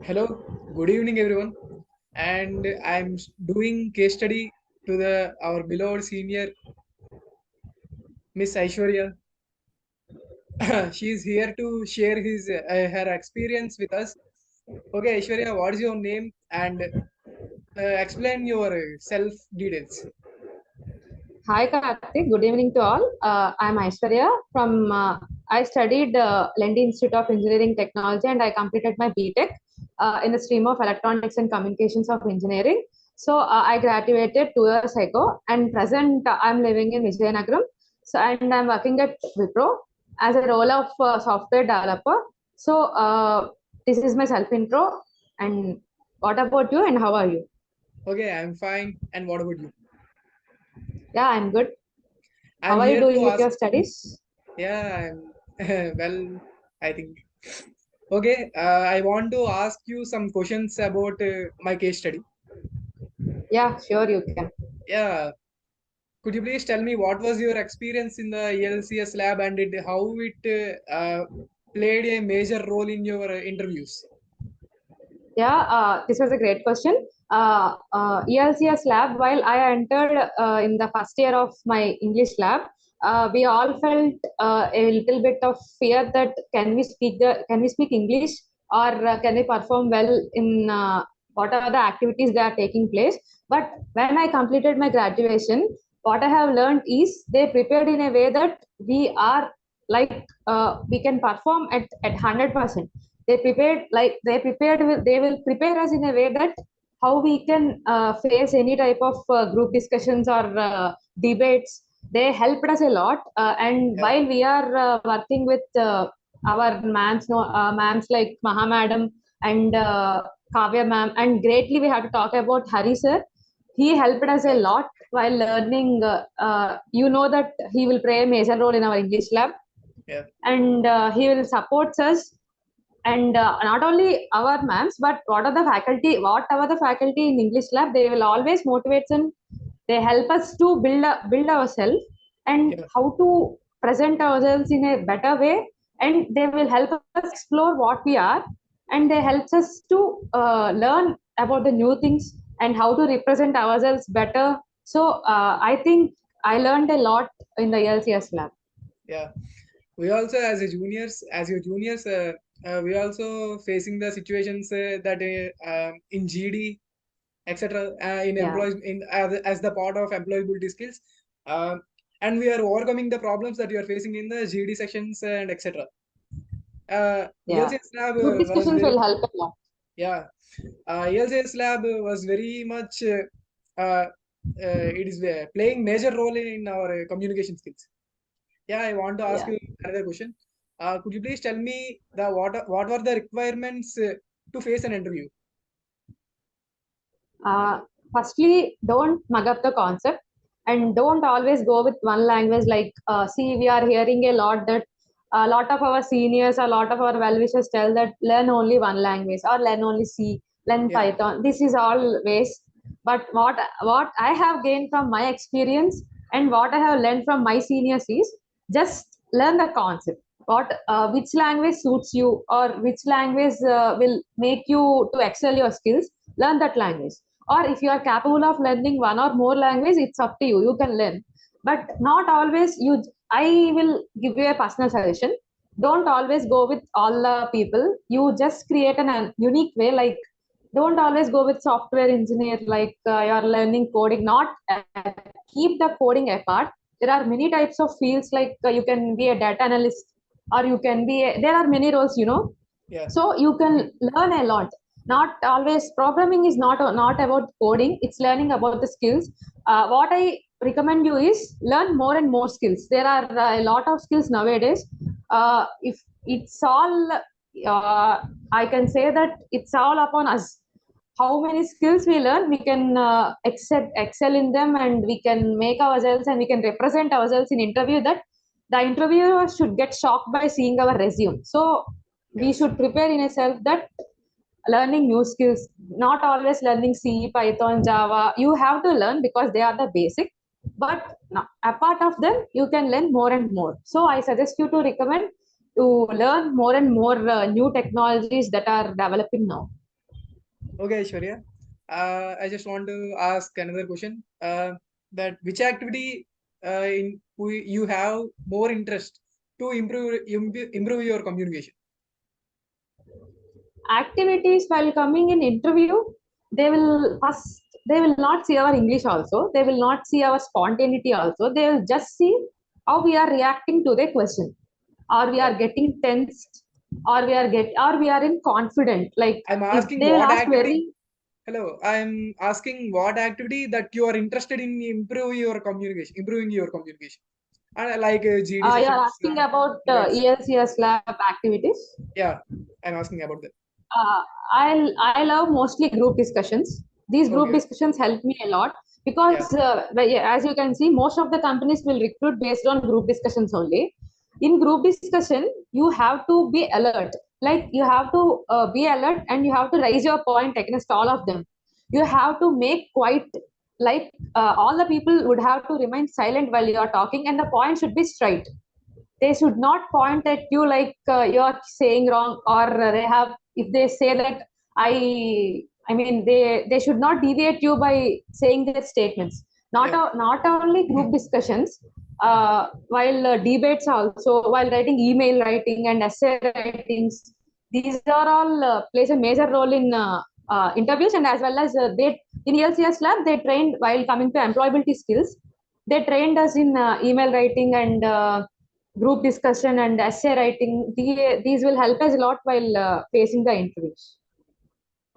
Hello, good evening everyone. And I'm doing case study to the our beloved senior Miss Aishwarya. She is here to share her experience with us. Okay, Aishwarya, what is your name and explain your self details. Hi Karthik, good evening to all. I'm Aishwarya from I studied Lendi Institute of Engineering Technology and I completed my BTech in the stream of Electronics and Communications of Engineering. So I graduated 2 years ago and present I'm living in Vijayanagaram. So and I'm working at Wipro as a role of software developer. So this is my self intro. And what about you and how are you? Okay, I'm fine. And what about you? Yeah, I'm good. How I'm are you here doing to with ask. your studies? Yeah, I'm well, I think. Okay, I want to ask you some questions about my case study. Yeah, sure you can. Yeah, could you please tell me what was your experience in the ELCS lab and how it played a major role in your interviews? Yeah, this was a great question. ELCS lab, while I entered in the first year of my English lab, we all felt a little bit of fear that can we speak English or can we perform well in whatever the activities that are taking place. But when I completed my graduation, what I have learned is they prepared in a way that we are like we can perform at 100%. They will prepare us in a way that how we can face any type of group discussions or debates. They helped us a lot, and Yeah, while we are working with our ma'ams, no, ma'ams like Maha madam and Kavya ma'am, and greatly we have to talk about Hari sir. He helped us a yeah, lot while learning. You know that he will play a major role in our English lab, yeah, and he will support us, and not only our ma'ams but whatever the faculty in English lab, they will always motivate and they help us to build ourselves and yeah, how to present ourselves in a better way, and they will help us explore what we are, and they help us to learn about the new things and how to represent ourselves better. So I think I learned a lot in the LCS lab. yeah. We also, as a juniors, as your juniors, we also facing the situations that in GD, etc. In Yeah. employees in as the part of employability skills, uh, and we are overcoming the problems that you are facing in the GD sections and etc. Yeah, ELCS lab group was discussions very will help a lot. yeah. ELCS lab was very much uh, it is playing major role in our communication skills. Yeah, I want to ask Yeah. you another question. Could you please tell me the what were the requirements to face an interview? uh, Firstly, don't mug up the concept and don't always go with one language. Like see, we are hearing a lot that a lot of our seniors, a lot of our well wishers tell that learn only one language or learn only C, learn Yeah, Python. This is all waste. But what I have gained from my experience and what I have learned from my seniors is just learn the concept. What which language suits you or which language will make you to excel your skills, learn that language. Or if you are capable of learning one or more language, it's up to you, you can learn. But not always you, I will give you a personal suggestion. Don't always go with all the people. You just create an unique way. Like don't always go with software engineer, like you're learning coding. Not keep the coding apart. There are many types of fields, like you can be a data analyst, or you can be there are many roles, yeah, so you can learn a lot. Not always programming is not about coding, it's learning about the skills. What I recommend you is learn more and more skills. There are a lot of skills nowadays. If it's all I can say that it's all upon us. How many skills we learn, we can excel in them, and we can make ourselves and we can represent ourselves in interview, that the interviewer should get shocked by seeing our resume. So we yes, should prepare in a self that learning new skills, not always learning C, Python, Java. You have to learn because they are the basic, but apart of them you can learn more and more. So I suggest you to recommend to learn more and more new technologies that are developing now. Okay, Aishwarya. I just want to ask another question. That which activity you have more interest to improve your communication? Activities while coming in interview, they will not see our English also, they will not see our spontaneity also, they will just see how we are reacting to the question, or we are Okay. getting tensed, or we are in confident, like I'm if asking they will what ask activity. very Hello, I'm asking what activity that you are interested in improving your communication, and like GD you are sessions, asking about debates. ELCS lab activities. Yeah, I'm asking about that. uh, I love mostly group discussions. These group Okay. discussions help me a lot Yeah. because, yeah, as you can see, most of the companies will recruit based on group discussions only. In group discussion, you have to be alert. Like you have to be alert and you have to raise your point against all of them. You have to make quite like all the people would have to remain silent while you are talking, and the point should be straight. They should not point at you like you're saying wrong, or they have, if they say that I mean they should not deviate you by saying their statements. Yeah. Not only group discussions, while debates also, while writing email writing and essay writings, these are all plays a major role in interviews. And as well as they in ELCS lab they trained, while coming to employability skills, they trained us in email writing and group discussion and essay writing. These will help us a lot while facing the interviews.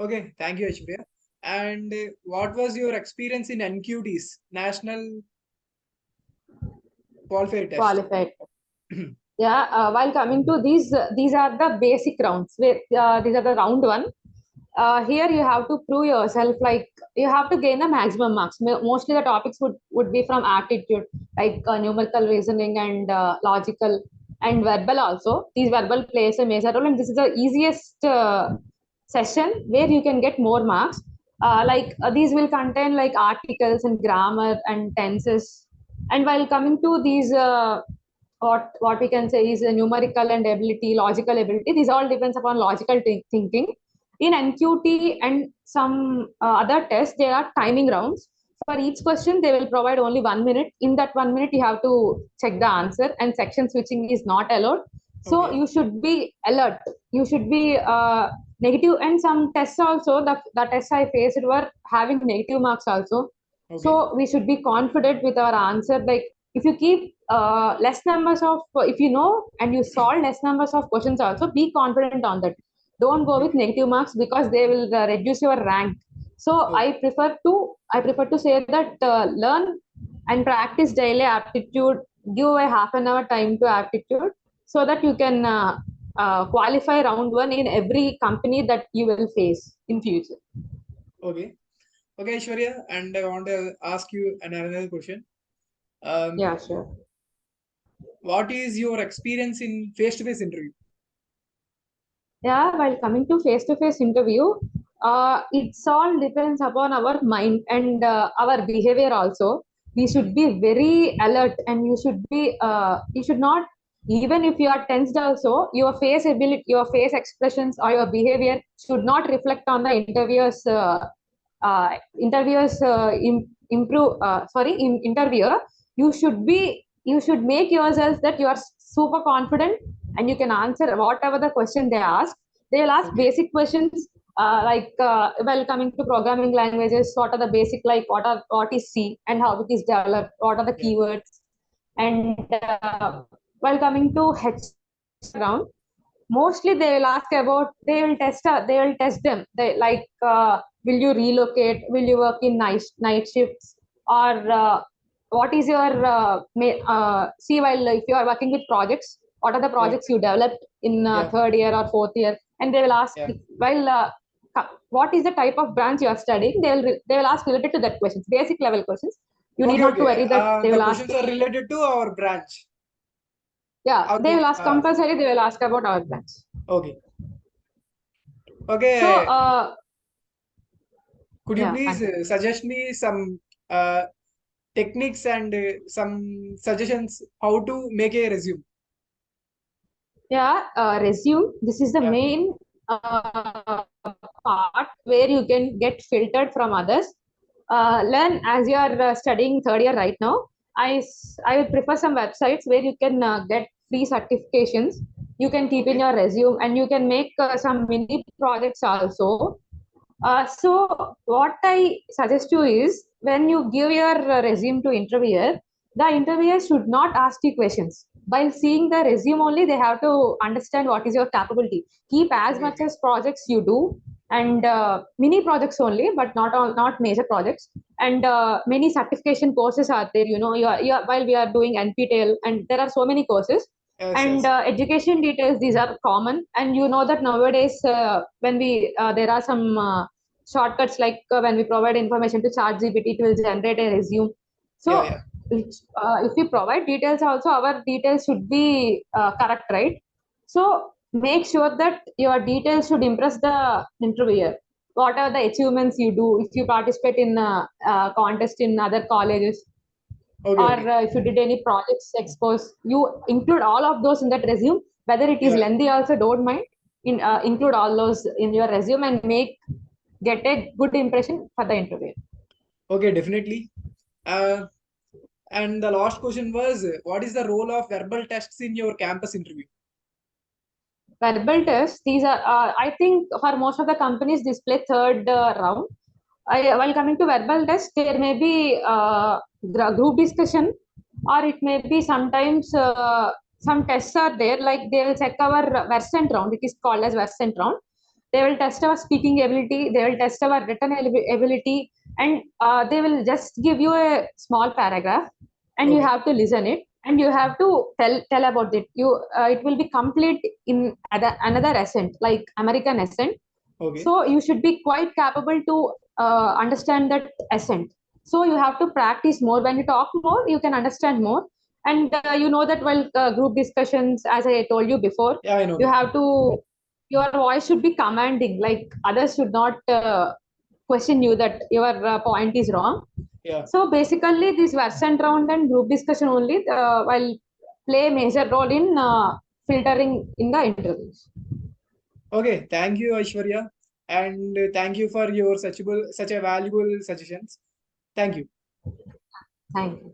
Okay. Thank you, Aishwarya. And what was your experience in NQTs, National Qualifier Test? Qualified. Yeah, while coming to these are the basic rounds. Where these are the round one. Here you have to prove yourself. Like you have to gain the maximum marks. Mostly the topics would be from aptitude, like numerical reasoning and logical and verbal also. These verbal plays a major role, and this is the easiest session where you can get more marks. These will contain like articles and grammar and tenses. And while coming to these what we can say is a numerical and ability, logical ability, these all depends upon logical thinking. In NQT and some other tests, there are timing rounds. For each question, they will provide only 1 minute. In that 1 minute, you have to check the answer, and section switching is not allowed. So Okay. you should be alert. You should be negative. And some tests also, the tests I faced were having negative marks also. Okay. So we should be confident with our answer. Like if you keep less numbers of, if you know and you solve less numbers of questions also, be confident on that. Don't go with Okay. negative marks because they will reduce your rank. So Okay. I prefer to say that learn and practice daily aptitude. Give a half an hour time to aptitude so that you can qualify round one in every company that you will face in future. Okay. Okay, Aishwarya. And I want to ask you another question. Um, Yeah, sure. what is your experience in face-to-face interview? Yeah, while coming to face interview, it's all depends upon our mind and our behavior also. We Hmm. should be very alert, and you should not, even if you are tensed also, your face ability, your face expressions or your behavior should not reflect on the interviewers improve sorry in interviewer. You should make yourself that you are super confident and you can answer whatever the question they ask. They will ask Okay. basic questions, well, coming to programming languages, what are the basic, like what is C and how it is developed, what are the Yeah. keywords. And while coming to round, mostly they will ask about, they will test them, they like will you relocate, will you work in night shifts, or what is your see, while if you are working with projects, what are the Yeah. projects you developed in Yeah. third year or fourth year. And they will ask, Yeah. while what is the type of branch you are studying, they will ask related to that questions, basic level questions. You need Okay. not to Okay. worry that they The will ask. questions are related to our branch. Yeah, they will Okay. ask compulsory, they will ask about our branch. Okay. So Okay. Could you yeah, please continue. suggest me some uh, techniques and some suggestions how to make a resume? Yeah, resume. This is the Yeah. main part where you can get filtered from others. Learn as you are studying third year right now. I would prefer some websites where you can get free certifications. You can keep in Okay. your resume and you can make some mini projects also. So what I suggest you is when you give your resume to interviewer, the interviewer should not ask you questions. While seeing the resume only, they have to understand what is your capability. Keep as Okay. much Okay. as projects you do and mini projects only, but not all, not major projects. And many certification courses are there. While we are doing NPTEL, and there are so many courses Yes. and Yes. education details. These are common, and you know that nowadays when we there are some shortcuts like when we provide information to ChatGPT, it will generate a resume. Yeah. So Yeah. if we provide details, also our details should be correct, right? So make sure that your details should impress the interviewer. What are the achievements you do? If you participate in a contest in other colleges, Okay. or Okay. if you did any projects expose, you include all of those in that resume. Whether it is Yeah. lengthy, also don't mind. Include all those in your resume and get a good impression for the interview. Okay. Definitely. Uh, and the last question was, what is the role of verbal tests in your campus interview? Verbal tests, these are, I think, for most of the companies, display third round. While coming to verbal tests, there may be group discussion, or it may be sometimes some tests are there, like they will check our versant round. It is called as versant round. They will test our speaking ability, they will test our written ability, and they will just give you a small paragraph, and you Okay. have to listen it, and you have to tell about it. It will be complete in another accent, like American accent. Okay. So you should be quite capable to understand that accent. So you have to practice more. When you talk more, you can understand more. And you know that while group discussions, as I told you before, Yeah, I know you that. have to, your voice should be commanding, like others should not question you that your point is wrong. Yeah. So basically, this versant round and group discussion only will play a major role in filtering in the interviews. Okay. Thank you, Aishwarya, and thank you for your such a valuable suggestions. Thank you. Thank you.